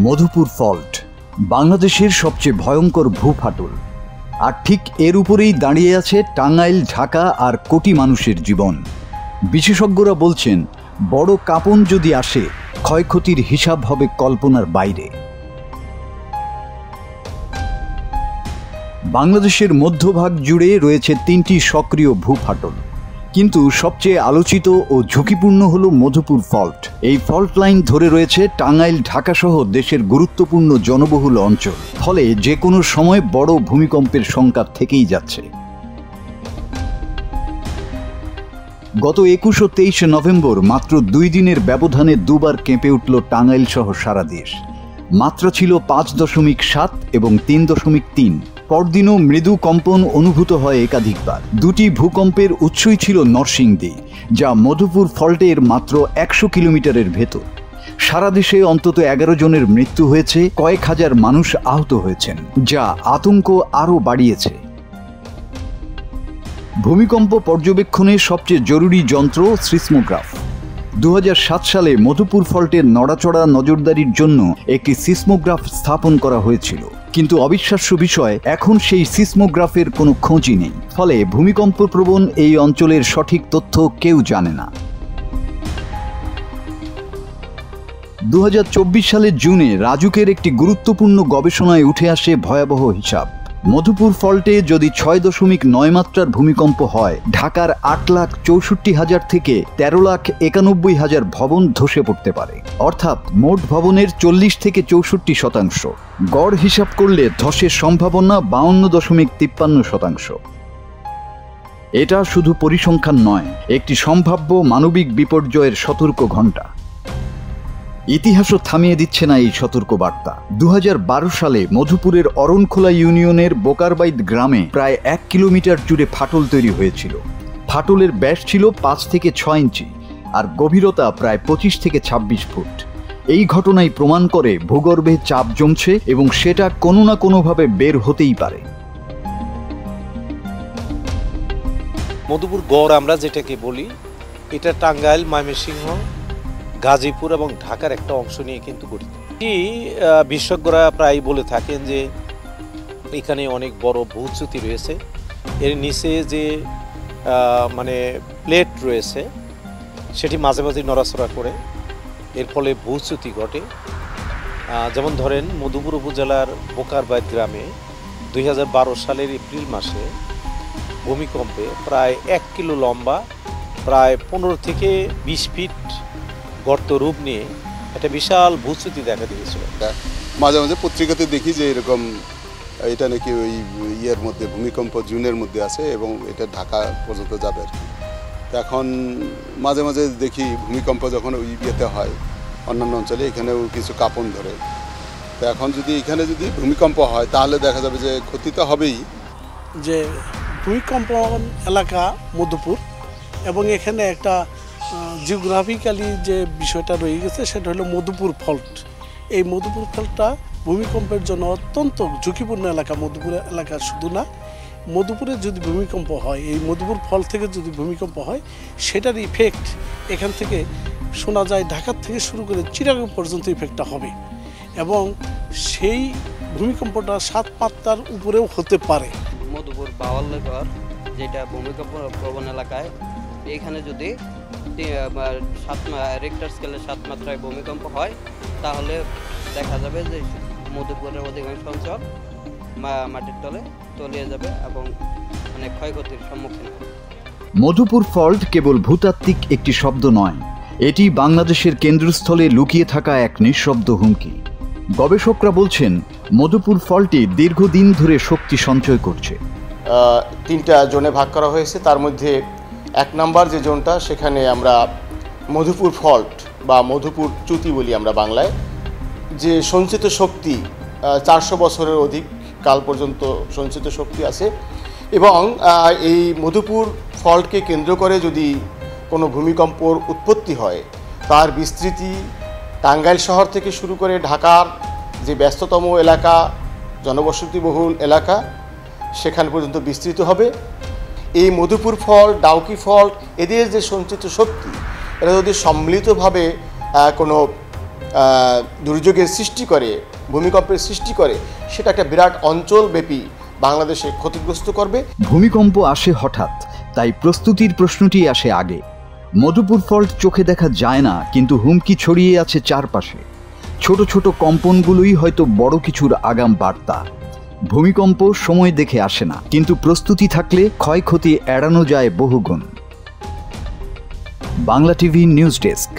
Madhupur fault বাংলাদেশের সবচেয়ে ভয়ঙ্কর ভূফাটল, আর ঠিক এর উপরেই দাঁড়িয়ে আছে টাঙ্গাইল, ঢাকা আর কোটি মানুষের জীবন। বিশেষজ্ঞরা বলছেন, বড় কাঁপন যদি আসে, ক্ষয়ক্ষতির হিসাব হবে কল্পনার বাইরে। বাংলাদেশের মধ্যভাগ জুড়ে রয়েছে 3টি সক্রিয় ভূফাটল, কিন্তু সবচেয়ে আলোচিত ও ঝুঁকিপূর্ণ হল মধুপুর ফল্ট। এই ফল্ট লাইন ধরে রয়েছে টাঙ্গাইল, ঢাকা সহ দেশের গুরুত্বপূর্ণ জনবহুল অঞ্চল, ফলে যে কোনো সময় বড় ভূমিকম্পের শঙ্কা থেকেই যাচ্ছে। গত 21 ও 23 নভেম্বর মাত্র 2 দিনের ব্যবধানে দুবার কেঁপে উঠল টাঙ্গাইল সহ সারা দেশ। মাত্রা ছিল 5.7 এবং 3.3। পরদিনও মৃদু কম্পন অনুভূত হয় একাধিকবার। দুটি ভূকম্পের উৎসই ছিল নরসিংদী, যা মধুপুর ফল্টের মাত্র 100 কিলোমিটারের ভেতর। সারা দেশে অন্তত 11 জনের মৃত্যু হয়েছে, কয়েক হাজার মানুষ আহত হয়েছেন, যা আতঙ্ক আরও বাড়িয়েছে। ভূমিকম্প পর্যবেক্ষণে সবচেয়ে জরুরি যন্ত্র সিসমোগ্রাফ। 2007 সালে মধুপুর ফল্টের নড়াচড়া নজরদারির জন্য একটি সিসমোগ্রাফ স্থাপন করা হয়েছিল, কিন্তু অবিশ্বাস্য বিষয়, এখন সেই সিসমোগ্রাফের কোনো খোঁজই নেই। ফলে ভূমিকম্পপ্রবণ এই অঞ্চলের সঠিক তথ্য কেউ জানে না। 2024 সালের জুনে রাজুকের একটি গুরুত্বপূর্ণ গবেষণায় উঠে আসে ভয়াবহ হিসাব। মধুপুর ফল্টে যদি 6.9 মাত্রার ভূমিকম্প হয়, ঢাকার 8,64,000 থেকে 13,91,000 ভবন ধসে পড়তে পারে, অর্থাৎ মোট ভবনের 40 থেকে 64%। গড় হিসাব করলে ধসের সম্ভাবনা 52.53%। এটা শুধু পরিসংখ্যান নয়, একটি সম্ভাব্য মানবিক বিপর্যয়ের সতর্ক ঘণ্টা। ইতিহাসও থামিয়ে দিচ্ছে না এই সতর্ক বার্তা। 2012 সালে মধুপুরের অরণখোলা ইউনিয়নের বোকারবাইদ গ্রামে প্রায় 1 কিলোমিটার জুড়ে ফাটল তৈরি হয়েছিল। ফাটলের ব্যাস ছিল 5 থেকে 6 ইঞ্চি আর গভীরতা প্রায় 25 থেকে 26 ফুট। এই ঘটনাই প্রমাণ করে ভূগর্ভে চাপ জমছে এবং সেটা কোনো না কোনোভাবে বের হতেই পারে। মধুপুর গড় আমরা যেটাকে বলি, এটা টাঙ্গাইল, ময়মনসিংহ, গাজীপুর এবং ঢাকার একটা অংশ নিয়ে কিন্তু গঠিত। বিশেষজ্ঞরা প্রায় বলে থাকেন যে এখানে অনেক বড় ভূচ্যুতি রয়েছে। এর নিচে যে প্লেট রয়েছে সেটি মাঝে মাঝে নড়াচড়া করে, এর ফলে ভূচ্যুতি ঘটে। যেমন ধরেন, মধুপুর উপজেলার বোকারবাইদ গ্রামে 2012 সালের এপ্রিল মাসে ভূমিকম্পে প্রায় 1 কিলো লম্বা, প্রায় 15 থেকে 20 ফিট গর্ত রূপ নিয়ে একটা বিশাল ভূচ্যুতি দেখা দিয়েছিল। মাঝে মাঝে পত্রিকাতে দেখি যে এরকম এটা নাকি ওই ইয়ের মধ্যে ভূমিকম্প জুনের মধ্যে আছে এবং এটা ঢাকা পর্যন্ত যাবে। এখন মাঝে মাঝে দেখি ভূমিকম্প যখন ওই ইয়েতে হয় অন্যান্য অঞ্চলে, এখানেও কিছু কাঁপন ধরে। তো এখন যদি এখানে যদি ভূমিকম্প হয় তাহলে দেখা যাবে যে ক্ষতি তো হবেই। যে ভূমিকম্প এলাকা মধুপুর, এবং এখানে একটা জিওগ্রাফিক্যালি যে বিষয়টা রয়ে গেছে সেটা হলো মধুপুর ফল্ট। এই মধুপুর ফল্টটা ভূমিকম্পের জন্য অত্যন্ত ঝুঁকিপূর্ণ এলাকা। মধুপুর এলাকা শুধু না, মধুপুরে যদি ভূমিকম্প হয়, এই মধুপুর ফল্ট থেকে যদি ভূমিকম্প হয়, সেটার ইফেক্ট এখান থেকে শোনা যায় ঢাকার থেকে শুরু করে চিটাগাং পর্যন্ত ইফেক্টটা হবে, এবং সেই ভূমিকম্পটা 7 মাত্রার উপরেও হতে পারে। মধুপুর বাওয়াল্যঘর, যেটা ভূমিকম্প প্রবণ এলাকায়, এখানে যদি রিক্টার স্কেলে 7 মাত্রায় ভূমিকম্প হয়, তাহলে দেখা যাবে যে মধুপুরের অধিকাংশ অঞ্চল মাটির তলে তলিয়ে যাবে এবং অনেক ক্ষয়ক্ষতির সম্মুখীন হবে। মধুপুর ফল্ট কেবল ভূতাত্ত্বিক একটি শব্দ নয়, এটি বাংলাদেশের কেন্দ্রস্থলে লুকিয়ে থাকা এক নিঃশব্দ হুমকি। গবেষকরা বলছেন, মধুপুর ফল্টটি দীর্ঘদিন ধরে শক্তি সঞ্চয় করছে। 3টা জোনে ভাগ করা হয়েছে। তার মধ্যে 1 নম্বর যে জোনটা, সেখানে আমরা মধুপুর ফল্ট বা মধুপুর চ্যুতি বলি আমরা বাংলায়, যে সঞ্চিত শক্তি 400 বছরের অধিক কাল পর্যন্ত সঞ্চিত শক্তি আছে। এবং এই মধুপুর ফল্টকে কেন্দ্র করে যদি কোনো ভূমিকম্পর উৎপত্তি হয়, তার বিস্তৃতি টাঙ্গাইল শহর থেকে শুরু করে ঢাকার যে ব্যস্ততম এলাকা, জনবসতিবহুল এলাকা, সেখান পর্যন্ত বিস্তৃত হবে। এই মধুপুর ফল্ট, ডাউকি ফল্ট, এদের যে সঞ্চিত শক্তি, এটা যদি সম্মিলিতভাবে কোনো দুর্যোগের সৃষ্টি করে, ভূমিকম্পের সৃষ্টি করে, সেটা একটা বিরাট অঞ্চলব্যাপী বাংলাদেশে ক্ষতিগ্রস্ত করবে। ভূমিকম্প আসে হঠাৎ, তাই প্রস্তুতির প্রশ্নটি আসে আগে। মধুপুর ফল্ট চোখে দেখা যায় না, কিন্তু হুমকি ছড়িয়ে আছে চারপাশে। ছোট ছোট কম্পনগুলোই হয়তো বড় কিছুর আগাম বার্তা। ভূমিকম্প সময় দেখে আসে না, কিন্তু প্রস্তুতি থাকলে ক্ষয়ক্ষতি এড়ানো যায় বহুগুণ। Bangla TV news desk.